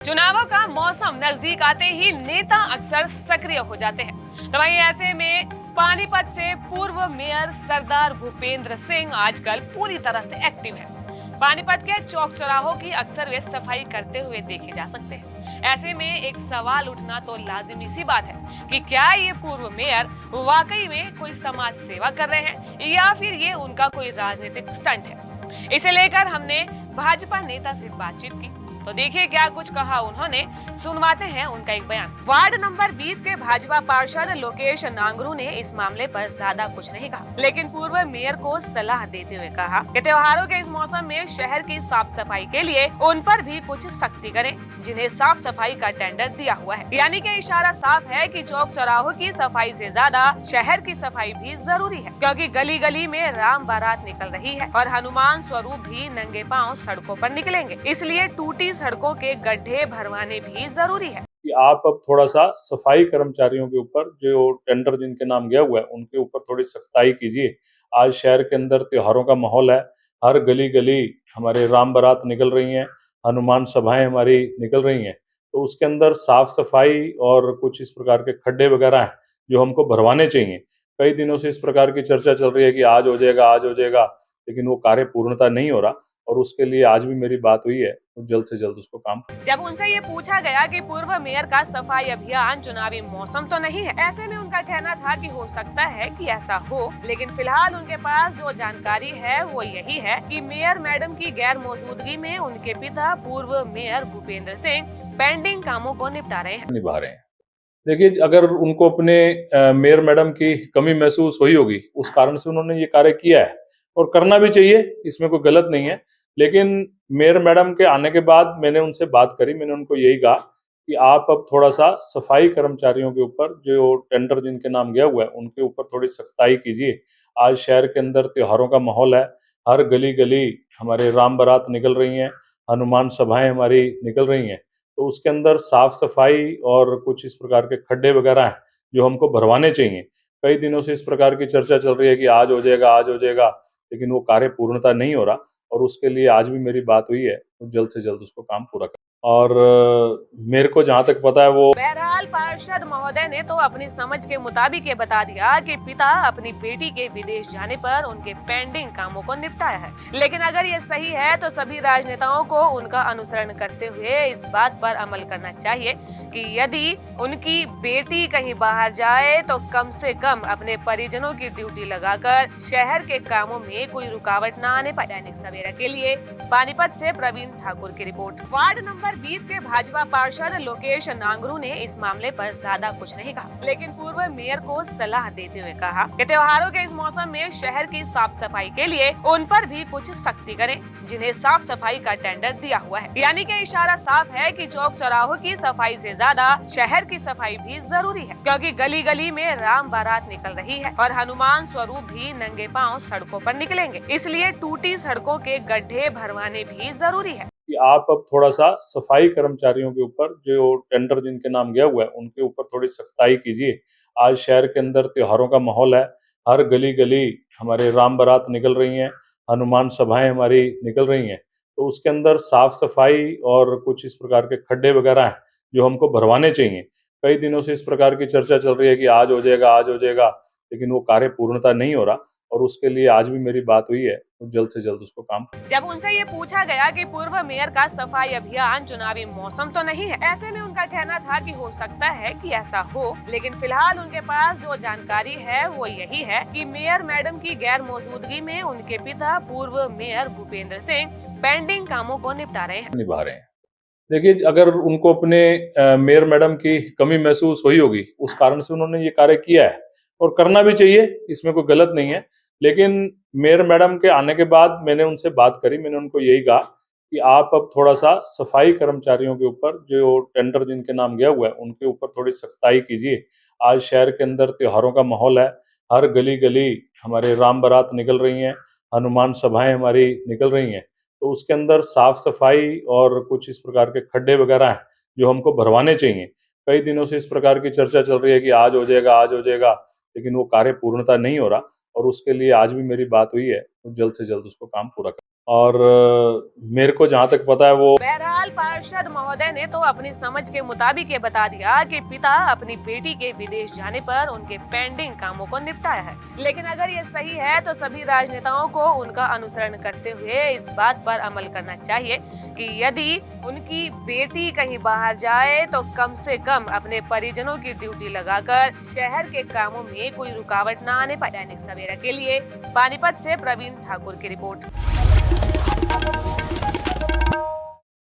चुनावों का मौसम नजदीक आते ही नेता अक्सर सक्रिय हो जाते हैं। तो वहीं ऐसे में पानीपत से पूर्व मेयर सरदार भूपेंद्र सिंह आजकल पूरी तरह से एक्टिव है। पानीपत के चौक चौराहों की अक्सर वे सफाई करते हुए देखे जा सकते हैं। ऐसे में एक सवाल उठना तो लाजिमी सी बात है कि क्या ये पूर्व मेयर वाकई में कोई समाज सेवा कर रहे हैं या फिर ये उनका कोई राजनीतिक स्टंट है। इसे लेकर हमने भाजपा नेता से बातचीत की, तो देखिए क्या कुछ कहा उन्होंने। सुनवाते हैं उनका एक बयान। वार्ड नंबर 20 के भाजपा पार्षद लोकेश नांगरू ने इस मामले पर ज्यादा कुछ नहीं कहा, लेकिन पूर्व मेयर को सलाह देते हुए कहा कि त्योहारों के इस मौसम में शहर की साफ सफाई के लिए उन पर भी कुछ सख्ती करें जिन्हें साफ सफाई का टेंडर दिया हुआ है। यानी कि इशारा साफ है कि चौक चौराहों की सफाई से ज्यादा शहर की सफाई भी जरूरी है, क्योंकि गली गली में राम बारात निकल रही है और हनुमान स्वरूप भी नंगे पाँव सड़कों पर निकलेंगे। इसलिए टूटी सड़कों के गड्ढे भरवाने भी जरूरी है कि आप अब थोड़ा सा सफाई कर्मचारियों के ऊपर जो टेंडर जिनके नाम गया हुआ है उनके ऊपर थोड़ी सख्ताई कीजिए। आज शहर के अंदर त्योहारों का माहौल है, हर गली गली हमारे राम बारात निकल रही हैं, हनुमान सभाएं हमारी निकल रही हैं, तो उसके अंदर साफ सफाई और कुछ इस प्रकार के खड्डे वगैरह हैं जो हमको भरवाने चाहिए। कई दिनों से इस प्रकार की चर्चा चल रही है कि आज हो जाएगा, आज हो जाएगा, लेकिन वो कार्य पूर्णता नहीं हो रहा और उसके लिए आज भी मेरी बात हुई है, तो जल्द से जल्द उसको काम। जब उनसे ये पूछा गया कि पूर्व मेयर का सफाई अभियान चुनावी मौसम तो नहीं है, ऐसे में उनका कहना था कि हो सकता है कि ऐसा हो, लेकिन फिलहाल उनके पास जो जानकारी है वो यही है कि मेयर मैडम की गैर मौजूदगी में उनके पिता पूर्व मेयर भूपेंद्र सिंह पेंडिंग कामों को निपटा रहे हैं। निभा रहे हैं। देखिए, अगर उनको अपने मेयर मैडम की कमी महसूस हुई होगी, उस कारण से उन्होंने ये कार्य किया है और करना भी चाहिए, इसमें कोई गलत नहीं है। लेकिन मेयर मैडम के आने के बाद मैंने उनसे बात करी, मैंने उनको यही कहा कि आप अब थोड़ा-सा सफाई कर्मचारियों के ऊपर जो टेंडर जिनके नाम गया हुआ है, उनके ऊपर थोड़ी सख्ताई कीजिए। आज शहर के अंदर त्योहारों का माहौल है, हर गली-गली हमारे राम बारात निकल रही हैं, हनुमान सभाएँ हमारी निकल रही हैं, तो उसके अंदर साफ-सफाई और कुछ इस प्रकार के खड्डे वगैरह हैं, जो हमको भरवाने चाहिए। कई दिनों से इस प्रकार की चर्चा चल रही है कि आज हो जाएगा, आज हो जाएगा, लेकिन वो कार्य पूर्णता नहीं हो रहा और उसके लिए आज भी मेरी बात हुई है, तो जल्द से जल्द उसको काम पूरा कर। और मेरे को जहाँ तक पता है वो। बहरहाल पार्षद महोदय ने तो अपनी समझ के मुताबिक ये बता दिया कि पिता अपनी बेटी के विदेश जाने पर उनके पेंडिंग कामों को निपटाया है, लेकिन अगर ये सही है तो सभी राजनेताओं को उनका अनुसरण करते हुए इस बात पर अमल करना चाहिए कि यदि उनकी बेटी कहीं बाहर जाए तो कम से कम अपने परिजनों की ड्यूटी लगाकर शहर के कामों में कोई रुकावट न आने पाए। दैनिक सवेरा के लिए पानीपत से प्रवीण ठाकुर की रिपोर्ट। वार्ड नंबर 20 के भाजपा पार्षद लोकेश नांगरू ने इस मामले पर ज्यादा कुछ नहीं कहा, लेकिन पूर्व मेयर को सलाह देते हुए कहा कि त्योहारों के इस मौसम में शहर की साफ सफाई के लिए उन पर भी कुछ सख्ती करें जिन्हें साफ सफाई का टेंडर दिया हुआ है। यानी कि इशारा साफ है कि चौक चौराहों की सफाई से ज्यादा शहर की सफाई भी जरूरी है, क्योंकि गली गली में राम बारात निकल रही है और हनुमान स्वरूप भी नंगे पाँव सड़कों पर निकलेंगे। इसलिए टूटी सड़कों के गड्ढे भरवाने भी जरूरी है कि आप अब थोड़ा-सा सफाई कर्मचारियों के ऊपर जो टेंडर जिनके नाम गया हुआ है, उनके ऊपर थोड़ी सख्ताई कीजिए। आज शहर के अंदर त्योहारों का माहौल है, हर गली-गली हमारे राम बारात निकल रही हैं, हनुमान सभाएँ हमारी निकल रही हैं, तो उसके अंदर साफ-सफाई और कुछ इस प्रकार के खड्डे वगैरह हैं, जो हमको भरवाने चाहिए। कई दिनों से इस प्रकार की चर्चा चल रही है कि आज हो जाएगा, आज हो जाएगा, लेकिन वो कार्य पूर्णता नहीं हो रहा और उसके लिए आज भी मेरी बात हुई है, तो जल्द से जल्द उसको काम। जब उनसे ये पूछा गया कि पूर्व मेयर का सफाई अभियान चुनावी मौसम तो नहीं है, ऐसे में उनका कहना था कि हो सकता है कि ऐसा हो, लेकिन फिलहाल उनके पास जो जानकारी है वो यही है कि मेयर मैडम की गैर मौजूदगी में उनके पिता पूर्व मेयर भूपेंद्र सिंह पेंडिंग कामों को निपटा रहे हैं। निभा रहे हैं। देखिए, अगर उनको अपने मेयर मैडम की कमी महसूस हुई होगी, उस कारण से उन्होंने ये कार्य किया है और करना भी चाहिए, इसमें कोई गलत नहीं है। लेकिन मेयर मैडम के आने के बाद मैंने उनसे बात करी, मैंने उनको यही कहा कि आप अब थोड़ा-सा सफाई कर्मचारियों के ऊपर जो टेंडर जिनके नाम गया हुआ है, उनके ऊपर थोड़ी सख्ताई कीजिए। आज शहर के अंदर त्योहारों का माहौल है, हर गली-गली हमारे राम बारात निकल रही हैं, हनुमान सभाएँ हमारी निकल रही हैं, तो उसके अंदर साफ-सफाई और कुछ इस प्रकार के खड्डे वगैरह हैं, जो हमको भरवाने चाहिए। कई दिनों से इस प्रकार की चर्चा चल रही है कि आज हो जाएगा, आज हो जाएगा, लेकिन वो कार्य पूर्णता नहीं हो रहा और उसके लिए आज भी मेरी बात हुई है, तो जल्द से जल्द उसको काम पूरा कर। और मेरे को जहाँ तक पता है वो बहरहाल पार्षद महोदय ने तो अपनी समझ के मुताबिक ये बता दिया कि पिता अपनी बेटी के विदेश जाने पर उनके पेंडिंग कामों को निपटाया है। लेकिन अगर ये सही है तो सभी राजनेताओं को उनका अनुसरण करते हुए इस बात पर अमल करना चाहिए कि यदि उनकी बेटी कहीं बाहर जाए तो कम से कम अपने परिजनों की ड्यूटी लगाकर शहर के कामों में कोई रुकावट न आने पाए। दैनिक सवेरा के लिए पानीपत से प्रवीण ठाकुर की रिपोर्ट।